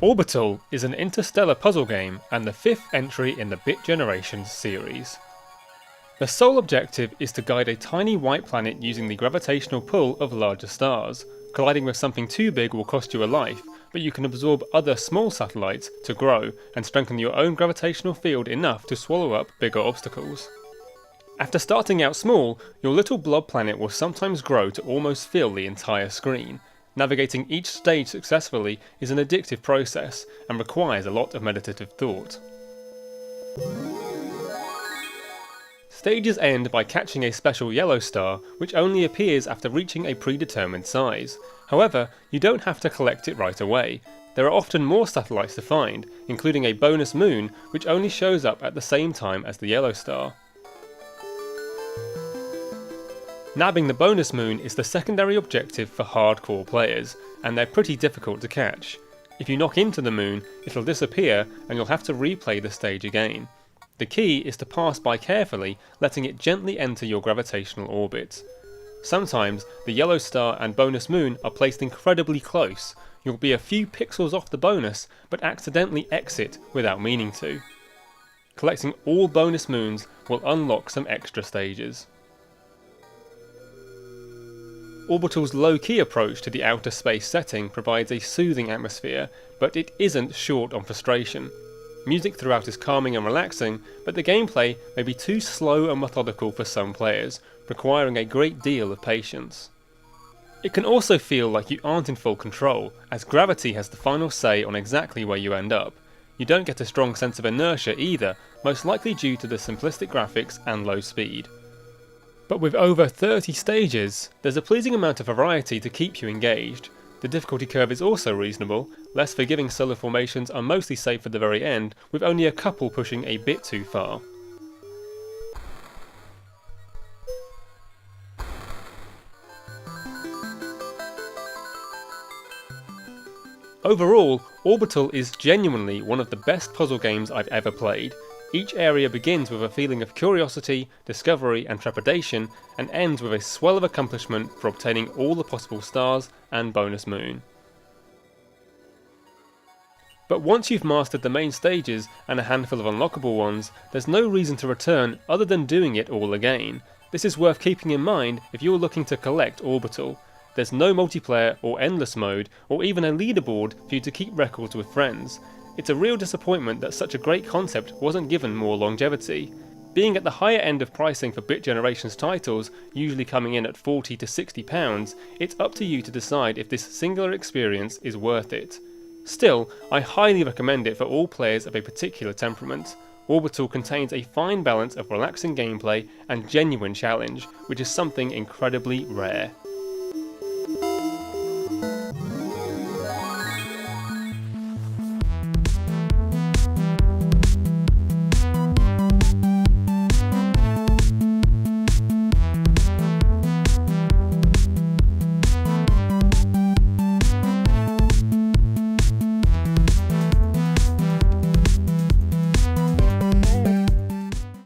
Orbital is an interstellar puzzle game and the 5th entry in the Bit Generations series. The sole objective is to guide a tiny white planet using the gravitational pull of larger stars. Colliding with something too big will cost you a life, but you can absorb other small satellites to grow and strengthen your own gravitational field enough to swallow up bigger obstacles. After starting out small, your little blob planet will sometimes grow to almost fill the entire screen. Navigating each stage successfully is an addictive process and requires a lot of meditative thought. Stages end by catching a special yellow star, which only appears after reaching a predetermined size. However, you don't have to collect it right away. There are often more satellites to find, including a bonus moon, which only shows up at the same time as the yellow star. Nabbing the bonus moon is the secondary objective for hardcore players, and they're pretty difficult to catch. If you knock into the moon, it'll disappear and you'll have to replay the stage again. The key is to pass by carefully, letting it gently enter your gravitational orbit. Sometimes the yellow star and bonus moon are placed incredibly close. You'll be a few pixels off the bonus, but accidentally exit without meaning to. Collecting all bonus moons will unlock some extra stages. Orbital's low-key approach to the outer space setting provides a soothing atmosphere, but it isn't short on frustration. Music throughout is calming and relaxing, but the gameplay may be too slow and methodical for some players, requiring a great deal of patience. It can also feel like you aren't in full control, as gravity has the final say on exactly where you end up. You don't get a strong sense of inertia either, most likely due to the simplistic graphics and low speed. But with over 30 stages, there's a pleasing amount of variety to keep you engaged. The difficulty curve is also reasonable, less forgiving solar formations are mostly safe for the very end, with only a couple pushing a bit too far. Overall, Orbital is genuinely one of the best puzzle games I've ever played. Each area begins with a feeling of curiosity, discovery and trepidation, and ends with a swell of accomplishment for obtaining all the possible stars and bonus moon. But once you've mastered the main stages and a handful of unlockable ones, there's no reason to return other than doing it all again. This is worth keeping in mind if you're looking to collect Orbital. There's no multiplayer or endless mode, or even a leaderboard for you to keep records with friends. It's a real disappointment that such a great concept wasn't given more longevity. Being at the higher end of pricing for Bit Generations titles, usually coming in at £40 to £60, it's up to you to decide if this singular experience is worth it. Still, I highly recommend it for all players of a particular temperament. Orbital contains a fine balance of relaxing gameplay and genuine challenge, which is something incredibly rare.